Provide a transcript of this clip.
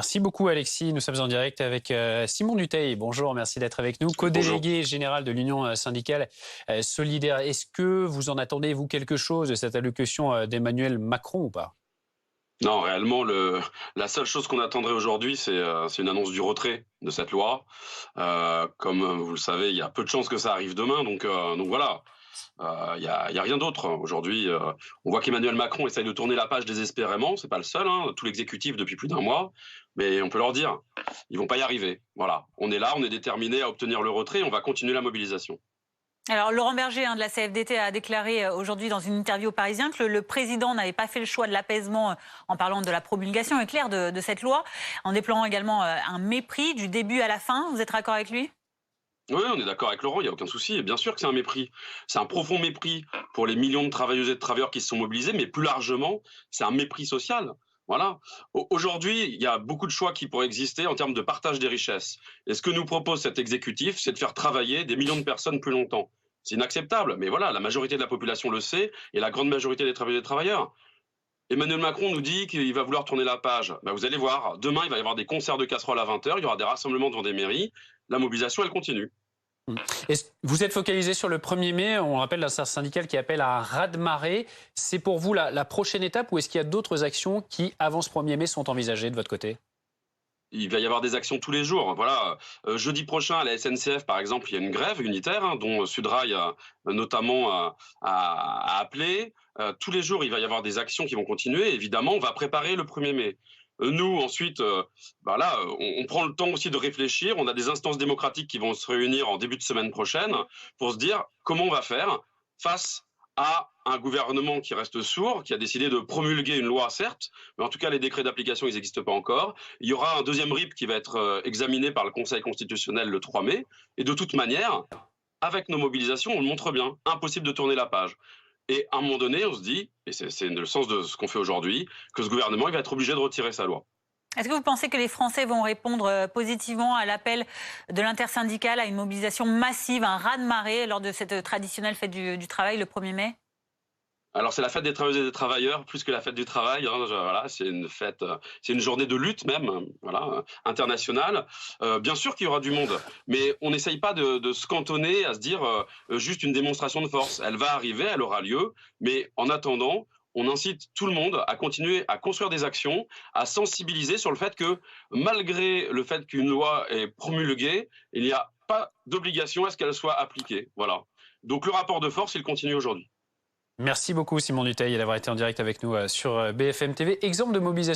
Merci beaucoup Alexis, nous sommes en direct avec Simon Dutheil. Bonjour, merci d'être avec nous, Bonjour. co-délégué général de l'Union syndicale solidaire. Est-ce que vous en attendez, vous, quelque chose de cette allocution d'Emmanuel Macron ou pas? Non, réellement, la seule chose qu'on attendrait aujourd'hui, c'est une annonce du retrait de cette loi. Comme vous le savez, il y a peu de chances que ça arrive demain, donc voilà. Il y a rien d'autre aujourd'hui. On voit qu'Emmanuel Macron essaye de tourner la page désespérément. C'est pas le seul, hein, tout l'exécutif depuis plus d'un mois. Mais on peut leur dire, ils vont pas y arriver. Voilà, on est là, on est déterminé à obtenir le retrait. On va continuer la mobilisation. Alors, Laurent Berger de la CFDT a déclaré aujourd'hui dans une interview au Parisien que le président n'avait pas fait le choix de l'apaisement en parlant de la promulgation éclair de cette loi, en déplorant également un mépris du début à la fin. Vous êtes d'accord avec lui? Oui, on est d'accord avec Laurent, il n'y a aucun souci. Et bien sûr que c'est un mépris. C'est un profond mépris pour les millions de travailleuses et de travailleurs qui se sont mobilisés, mais plus largement, c'est un mépris social. Voilà. Aujourd'hui, il y a beaucoup de choix qui pourraient exister en termes de partage des richesses. Et ce que nous propose cet exécutif, c'est de faire travailler des millions de personnes plus longtemps. C'est inacceptable, mais voilà, la majorité de la population le sait, et la grande majorité des travailleurs et des travailleurs. Emmanuel Macron nous dit qu'il va vouloir tourner la page. Ben, vous allez voir, demain, il va y avoir des concerts de casseroles à 20 h, il y aura des rassemblements devant des mairies. La mobilisation, elle continue. Vous êtes focalisé sur le 1er mai, on rappelle l'intersyndicale qui appelle à un raz-de-marée. C'est pour vous la prochaine étape ou est-ce qu'il y a d'autres actions qui, avant ce 1er mai, sont envisagées de votre côté? Il va y avoir des actions tous les jours. Voilà. Jeudi prochain, à la SNCF, par exemple, il y a une grève unitaire, hein, dont Sudrail notamment a appelé. Tous les jours, il va y avoir des actions qui vont continuer. Évidemment, on va préparer le 1er mai. Nous, ensuite, voilà, on prend le temps aussi de réfléchir. On a des instances démocratiques qui vont se réunir en début de semaine prochaine pour se dire comment on va faire face à un gouvernement qui reste sourd, qui a décidé de promulguer une loi, certes, mais en tout cas, les décrets d'application, ils n'existent pas encore. Il y aura un deuxième RIP qui va être examiné par le Conseil constitutionnel le 3 mai. Et de toute manière, avec nos mobilisations, on le montre bien, impossible de tourner la page. Et à un moment donné, on se dit, et c'est le sens de ce qu'on fait aujourd'hui, que ce gouvernement il va être obligé de retirer sa loi. Est-ce que vous pensez que les Français vont répondre positivement à l'appel de l'intersyndicale à une mobilisation massive, un raz-de-marée lors de cette traditionnelle fête du travail le 1er mai? Alors c'est la fête des travailleuses et des travailleurs plus que la fête du travail. Hein, voilà, c'est une fête, c'est une journée de lutte même, voilà, internationale. Bien sûr qu'il y aura du monde, mais on n'essaye pas de se cantonner à se dire juste une démonstration de force. Elle va arriver, elle aura lieu, mais en attendant, on incite tout le monde à continuer à construire des actions, à sensibiliser sur le fait que malgré le fait qu'une loi est promulguée, il n'y a pas d'obligation à ce qu'elle soit appliquée. Voilà. Donc le rapport de force, il continue aujourd'hui. Merci beaucoup Simon Dutheil d'avoir été en direct avec nous sur BFM TV. Exemple de mobilisation